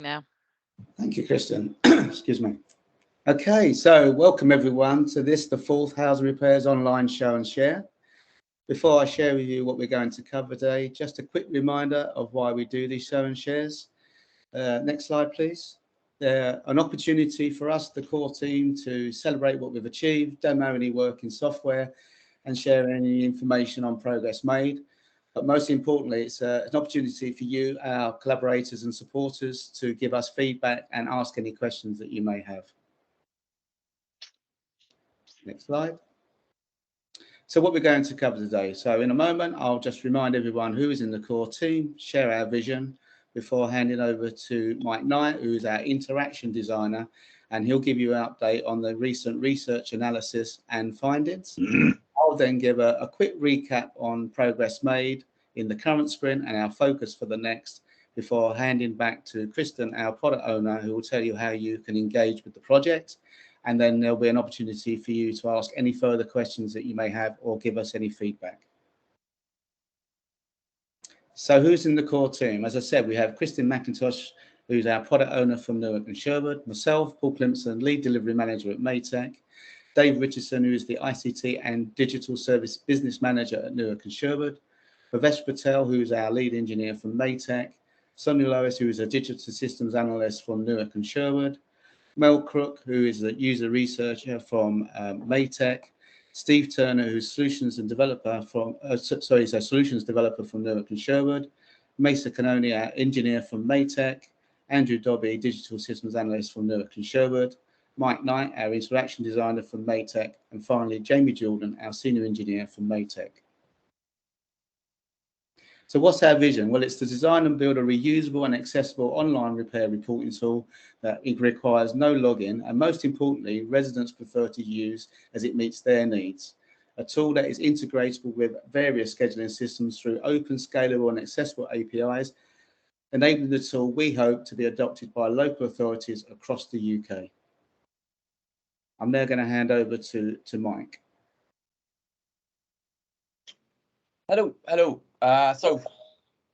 Now. Thank you, Kristen. Excuse me. Okay, so welcome everyone to this, the fourth Housing Repairs online show and share. Before I share with you what we're going to cover today, just a quick reminder of why we do these show and shares. Next slide, please. They're an opportunity for us, the core team, to celebrate what we've achieved, demo any work in software, and share any information on progress made. But most importantly, it's an opportunity for you, our collaborators and supporters, to give us feedback and ask any questions that you may have. Next slide. So what we're going to cover today. So in a moment, I'll just remind everyone who is in the core team, share our vision before handing over to Mike Knight, who is our interaction designer, and he'll give you an update on the recent research analysis and findings. I'll then give a quick recap on progress made in the current sprint and our focus for the next, before handing back to Kristen, our product owner, who will tell you how you can engage with the project. And then there'll be an opportunity for you to ask any further questions that you may have or give us any feedback. So who's in the core team? As I said, we have Kristen McIntosh, who's our product owner from Newark and Sherwood, myself, Paul Clemson, lead delivery manager at Maytech, Dave Richardson, who is the ICT and digital service business manager at Newark and Sherwood, Bhavesh Patel, who is our lead engineer from Maytech, Sonia Lois, who is a digital systems analyst from Newark and Sherwood, Mel Crook, who is a user researcher from Maytech, Steve Turner, who's solutions developer from Newark and Sherwood, Mesa Canoni, our engineer from Maytech, Andrew Dobby, digital systems analyst from Newark and Sherwood, Mike Knight, our interaction designer from Maytech, and finally Jamie Jordan, our senior engineer from Maytech. So what's our vision? Well, it's to design and build a reusable and accessible online repair reporting tool that it requires no login, and most importantly, residents prefer to use as it meets their needs. A tool that is integratable with various scheduling systems through open, scalable and accessible APIs, enabling the tool, we hope, to be adopted by local authorities across the UK. I'm now going to hand over to Mike. Hello. So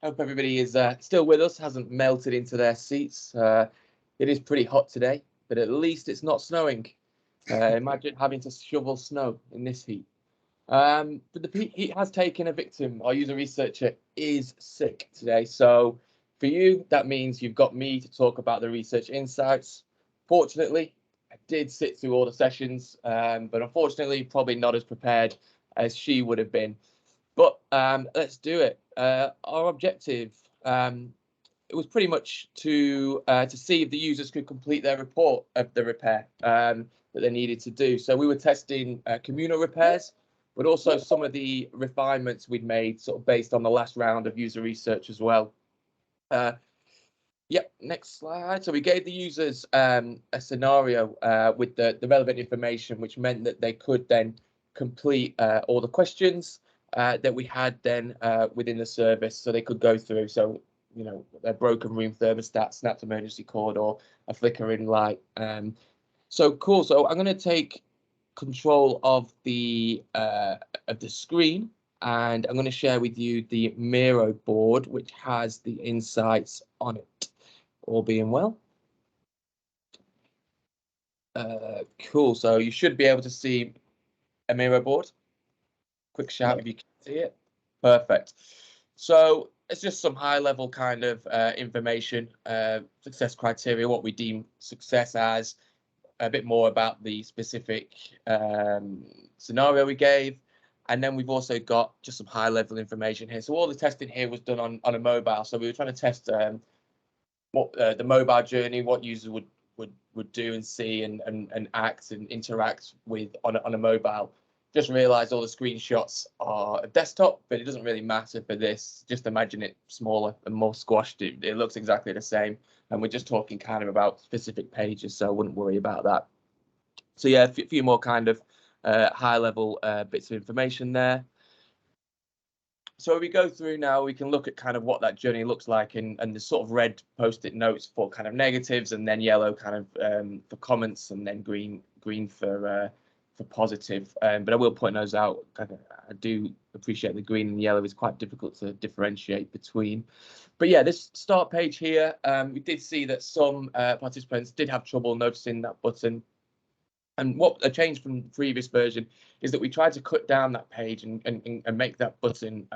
hope everybody is still with us, hasn't melted into their seats. It is pretty hot today, but at least it's not snowing. Imagine having to shovel snow in this heat. But the heat has taken a victim. Our user researcher is sick today. So for you, that means you've got me to talk about the research insights. Fortunately, I did sit through all the sessions, but unfortunately, probably not as prepared as she would have been. But let's do it. Our objective, it was pretty much to see if the users could complete their report of the repair that they needed to do. So we were testing communal repairs, but also some of the refinements we'd made sort of based on the last round of user research as well. Yep, next slide. So we gave the users a scenario with the relevant information, which meant that they could then complete all the questions that we had then within the service, so they could go through. So, you know, a broken room thermostat, snapped emergency cord, or a flickering light. So cool. So I'm going to take control of the screen, and I'm going to share with you the Miro board, which has the insights on it. All being well. Cool. So you should be able to see a Miro board. Quick shout if you can see it. Perfect. So it's just some high level kind of information, success criteria, what we deem success as, a bit more about the specific scenario we gave. And then we've also got just some high level information here. So all the testing here was done on a mobile. So we were trying to test what the mobile journey, what users would do and see and act and interact with on a mobile. Just realized all the screenshots are a desktop, but it doesn't really matter for this. Just imagine it smaller and more squashed. It looks exactly the same. And we're just talking kind of about specific pages, so I wouldn't worry about that. So yeah, a few more kind of high level bits of information there. So we go through now, we can look at kind of what that journey looks like, and the sort of red post-it notes for kind of negatives, and then yellow kind of for comments, and then green for positive, but I will point those out. I do appreciate the green and yellow is quite difficult to differentiate between. But yeah, this start page here, we did see that some participants did have trouble noticing that button. And what a change from the previous version is that we tried to cut down that page and make that button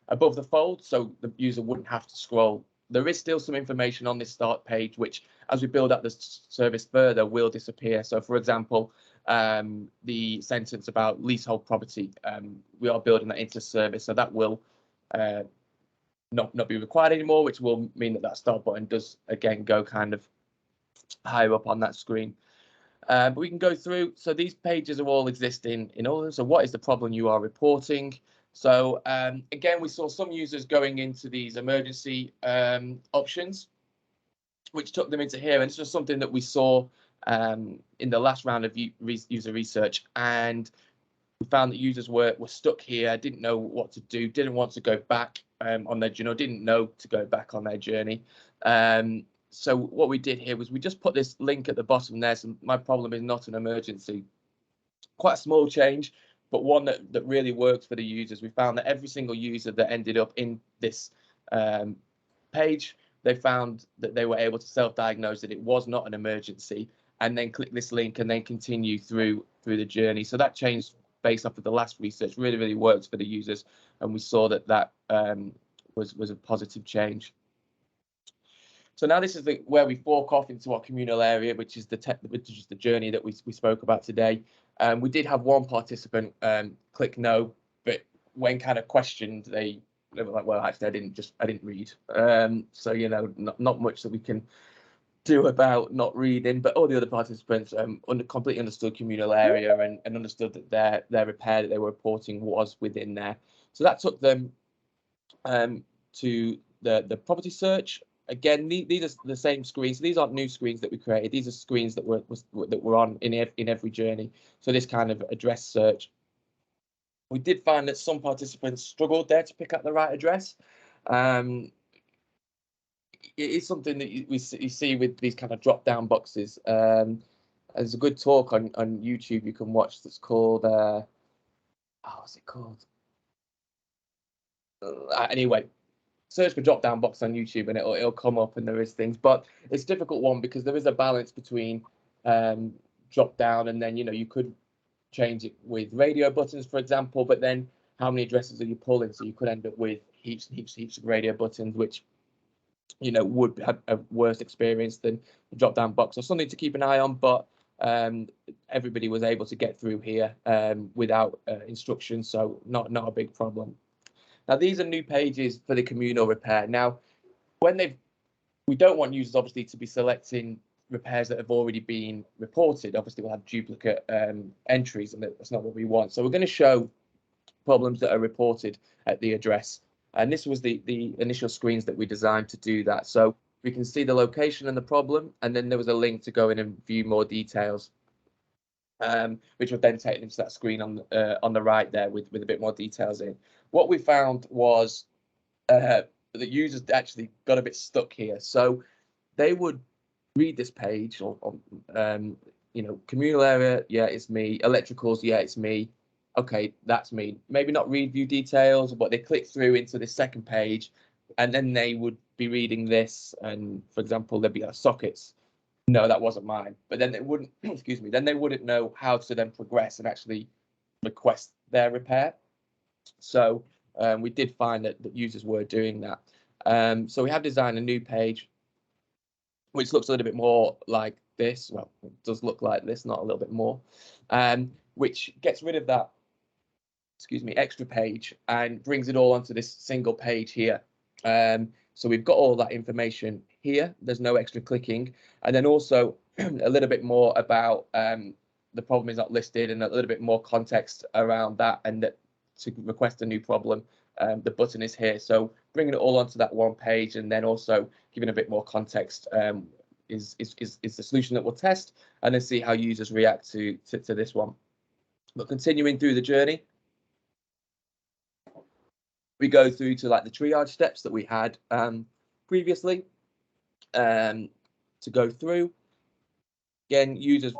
above the fold, so the user wouldn't have to scroll. There is still some information on this start page, which as we build up the service further will disappear. So for example, the sentence about leasehold property, we are building that into service, so that will not be required anymore, which will mean that start button does again go kind of higher up on that screen. But we can go through. So these pages are all existing in order. So what is the problem you are reporting? So again, we saw some users going into these emergency options, which took them into here. And this was something that we saw in the last round of user research. And we found that users were stuck here, didn't know what to do, didn't want to go back on their journey, didn't know to go back on their journey. So what we did here was we just put this link at the bottom there. So my problem is not an emergency. Quite a small change, but one that really works for the users. We found that every single user that ended up in this page, they found that they were able to self-diagnose that it was not an emergency, and then click this link and then continue through the journey. So that change based off of the last research really works for the users, and we saw that was a positive change. So now this is where we fork off into our communal area, which is the journey that we spoke about today. We did have one participant click no, but when kind of questioned, they were like, well, actually, I didn't read. So not much that we can do about not reading, but all the other participants completely understood communal area and understood that their repair that they were reporting was within there. So that took them to the property search. Again, these are the same screens. So these aren't new screens that we created. These are screens that were on in every journey. So this kind of address search. We did find that some participants struggled there to pick up the right address. It is something that you see with these kind of drop-down boxes. There's a good talk on YouTube you can watch that's called what's it called? Anyway, search for drop-down box on YouTube and it'll come up, and there is things, but it's a difficult one because there is a balance between drop-down and then you could change it with radio buttons, for example, but then how many addresses are you pulling? So you could end up with heaps of radio buttons, which would have a worse experience than the drop-down box. So something to keep an eye on, but everybody was able to get through here without instructions, so not a big problem. Now, these are new pages for the communal repair. Now, we don't want users obviously to be selecting repairs that have already been reported. Obviously, we'll have duplicate entries, and that's not what we want. So we're going to show problems that are reported at the address. And this was the initial screens that we designed to do that. So we can see the location and the problem, and then there was a link to go in and view more details, which would then take them to that screen on the right there with a bit more details in. What we found was that users actually got a bit stuck here. So they would read this page or communal area, yeah, it's me. Electricals, yeah, it's me. Okay, that's me. Maybe not read view details, but they click through into the second page, and then they would be reading this. And for example, there'd be sockets. No, that wasn't mine. But then they wouldn't, excuse me, then they wouldn't know how to then progress and actually request their repair. So we did find that users were doing that. So we have designed a new page, which looks a little bit more like this. Well, it does look like this, not a little bit more, which gets rid of that, extra page and brings it all onto this single page here. So we've got all that information here. There's no extra clicking. And then also a little bit more about the problem is not listed, and a little bit more context around that, and that to request a new problem, the button is here. So bringing it all onto that one page, and then also giving a bit more context is the solution that we'll test, and then see how users react to this one. But continuing through the journey, we go through to like the triage steps that we had previously to go through. Again, users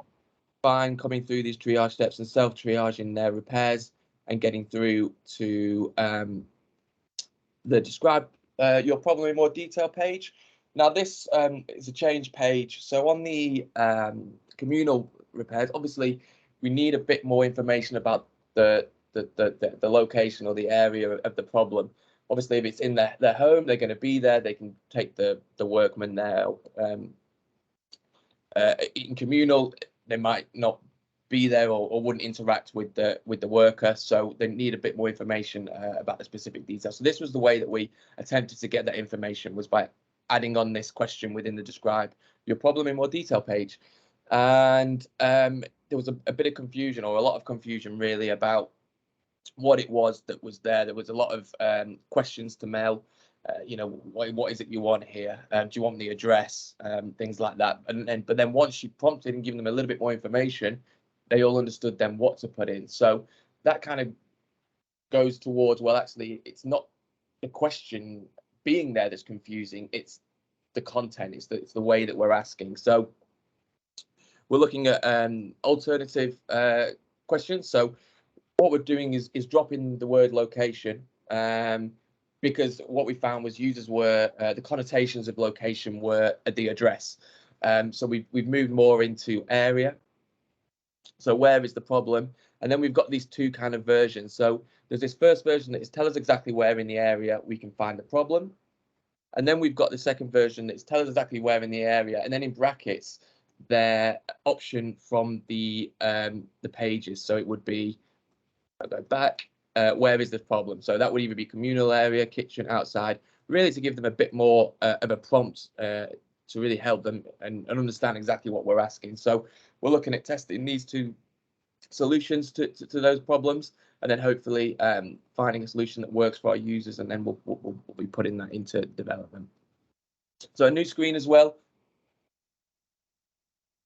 fine coming through these triage steps and self-triaging their repairs and getting through to the describe your problem in more detail page. Now this is a change page. So on the communal repairs, obviously we need a bit more information about the location or the area of the problem. Obviously, if it's in their home, they're going to be there. They can take the workman there. In communal, they might not be there or wouldn't interact with the worker, so they need a bit more information about the specific details. So this was the way that we attempted to get that information, was by adding on this question within the describe your problem in more detail page. And there was a bit of confusion, or a lot of confusion really, about what it was that was there. There was a lot of questions to Mel. You know, what is it you want here? Do you want the address? Things like that. But then once she prompted and given them a little bit more information, they all understood then what to put in. So that kind of goes towards, well, actually, it's not the question being there that's confusing. It's the content. It's the way that we're asking. So we're looking at alternative questions. So what we're doing is dropping the word location, because what we found was users were the connotations of location were at the address. So we've moved more into area. So where is the problem? And then we've got these two kind of versions. So there's this first version that is tell us exactly where in the area we can find the problem. And then we've got the second version that's tell us exactly where in the area. And then in brackets, their option from the pages. So it would be, I'll go back, where is the problem? So that would either be communal area, kitchen, outside, really to give them a bit more of a prompt to really help them and understand exactly what we're asking. So we're looking at testing these two solutions to those problems, and then hopefully finding a solution that works for our users, and then we'll be putting that into development. So a new screen as well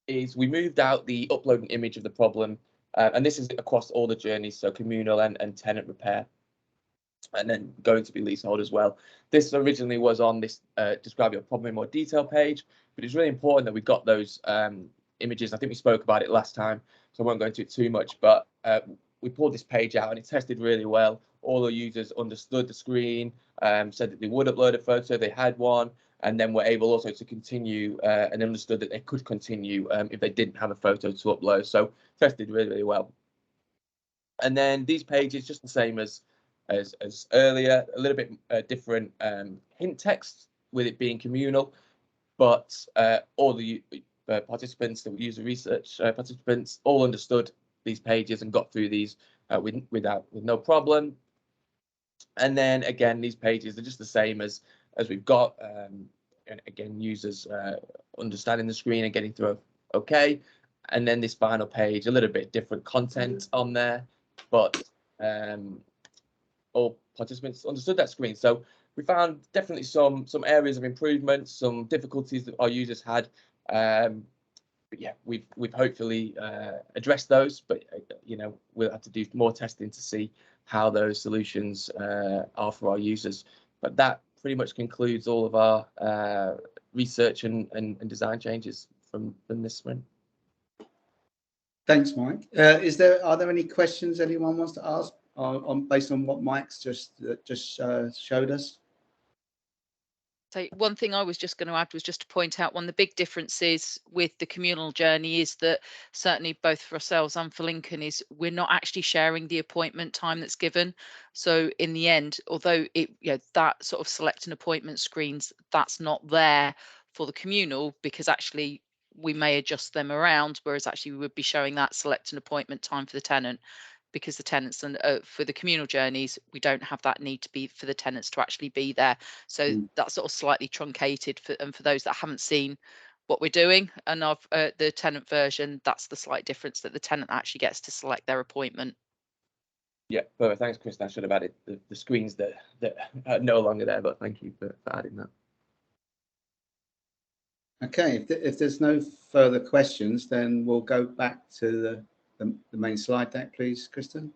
is we moved out the upload an image of the problem, and this is across all the journeys, so communal and tenant repair, and then going to be leasehold as well. This originally was on this describe your problem in more detail page, but it's really important that we got those images. I think we spoke about it last time, so I won't go into it too much, but we pulled this page out and it tested really well. All the users understood the screen, said that they would upload a photo, they had one, and then were able also to continue and understood that they could continue if they didn't have a photo to upload. So tested really, really well. And then these pages, just the same as earlier, a little bit different hint text with it being communal, but all the participants, the user research participants, all understood these pages and got through these with no problem. And then again, these pages are just the same as we've got. And again, users understanding the screen and getting through okay. And then this final page, a little bit different content on there, but all participants understood that screen. So we found definitely some areas of improvement, some difficulties that our users had. But yeah, we've hopefully addressed those, but you know, we'll have to do more testing to see how those solutions are for our users. But that pretty much concludes all of our research and design changes from this sprint. Thanks, Mike. Are there any questions anyone wants to ask based on what Mike's just showed us? So one thing I was just going to add was just to point out one of the big differences with the communal journey is that certainly both for ourselves and for Lincoln is we're not actually sharing the appointment time that's given. So in the end, although that sort of select an appointment screens, that's not there for the communal, because actually we may adjust them around, whereas actually we would be showing that select an appointment time for the tenant, because the tenants and for the communal journeys, we don't have that need to be for the tenants to actually be there. So that's sort of slightly truncated for those that haven't seen what we're doing. And of the tenant version, that's the slight difference, that the tenant actually gets to select their appointment. Yeah, perfect. Thanks, Chris. I should have added the screens that are no longer there, but thank you for adding that. Okay, if there's no further questions, then we'll go back to the main slide deck, please, Kristen.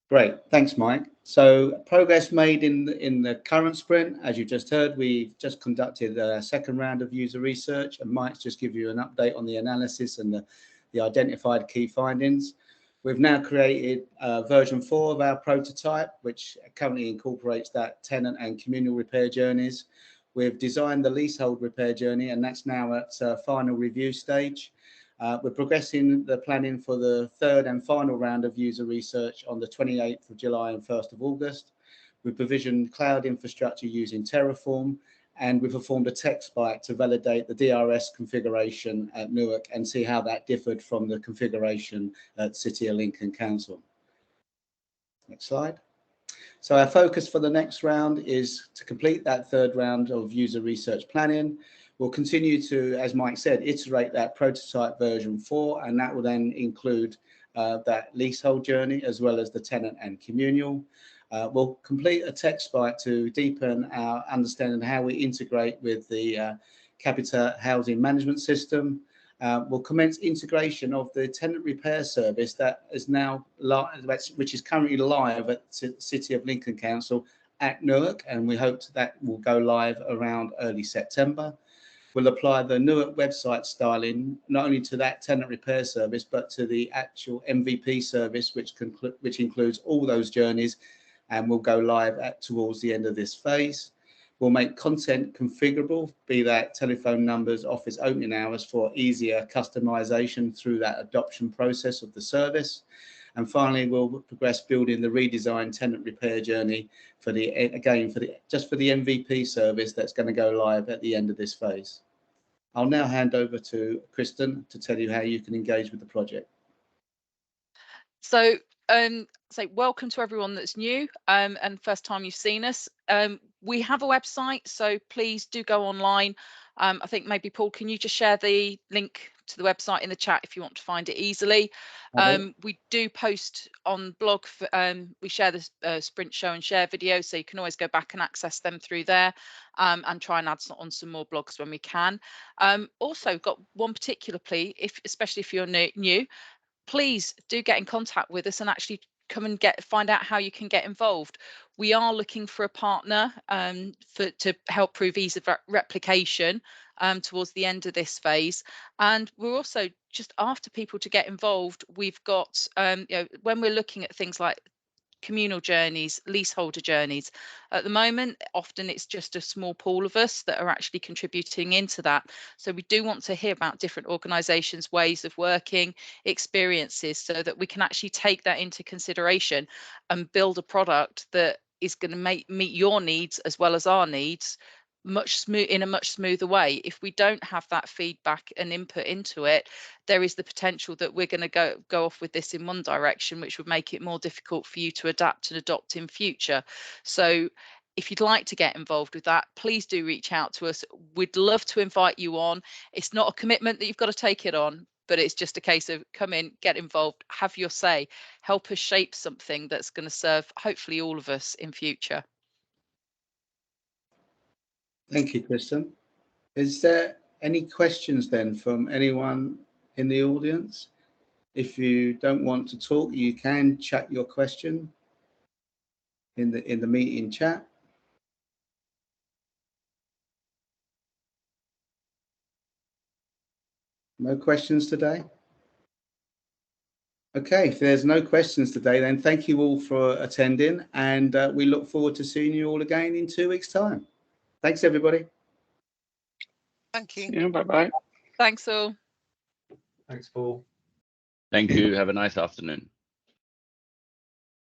Great, thanks, Mike. So progress made in the current sprint. As you just heard, we've just conducted a second round of user research, and Mike's just give you an update on the analysis and the identified key findings. We've now created version 4 of our prototype, which currently incorporates that tenant and communal repair journeys. We've designed the leasehold repair journey, and that's now at final review stage. We're progressing the planning for the third and final round of user research on the 28th of July and 1st of August. We've provisioned cloud infrastructure using Terraform, and we've performed a tech spike to validate the DRS configuration at Newark and see how that differed from the configuration at City of Lincoln Council. Next slide. So our focus for the next round is to complete that third round of user research planning. We'll continue to, as Mike said, iterate that prototype version 4, and that will then include that leasehold journey as well as the tenant and communal. We'll complete a tech spike to deepen our understanding of how we integrate with the Capita Housing Management System. We'll commence integration of the tenant repair service that is now which is currently live at City of Lincoln Council at Newark, and we hope that will go live around early September. We'll apply the Newark website styling not only to that tenant repair service, but to the actual MVP service, which includes all those journeys, and will go live towards the end of this phase. We'll make content configurable, be that telephone numbers, office opening hours, for easier customization through that adoption process of the service. And finally, we'll progress building the redesigned tenant repair journey for the MVP service that's going to go live at the end of this phase. I'll now hand over to Kristen to tell you how you can engage with the project. So welcome to everyone that's new and first time you've seen us. We have a website, so please do go online. I think maybe Paul, can you just share the link to the website in the chat if you want to find it easily? We do post on blog, we share the Sprint show and share videos, so you can always go back and access them through there, and try and add on some more blogs when we can. Also got one particular plea, especially if you're new, please do get in contact with us and actually come and find out how you can get involved. We are looking for a partner to help prove ease of replication towards the end of this phase, and we're also just after people to get involved. We've got when we're looking at things like communal journeys, leaseholder journeys, at the moment often it's just a small pool of us that are actually contributing into that. So we do want to hear about different organizations, ways of working, experiences, so that we can actually take that into consideration and build a product that is going to meet your needs as well as our needs in a much smoother way. If we don't have that feedback and input into it, there is the potential that we're going to go off with this in one direction, which would make it more difficult for you to adapt and adopt in future. So if you'd like to get involved with that, please do reach out to us. We'd love to invite you on. It's not a commitment that you've got to take it on, but it's just a case of come in, get involved, have your say, help us shape something that's going to serve hopefully all of us in future. Thank you, Kristen. Is there any questions then from anyone in the audience? If you don't want to talk, you can chat your question in the meeting chat. No questions today? Okay, if there's no questions today, then thank you all for attending, and we look forward to seeing you all again in 2 weeks' time. Thanks, everybody. Thank you. Yeah, bye-bye. Thanks all. Thanks, Paul. Thank you. Have a nice afternoon.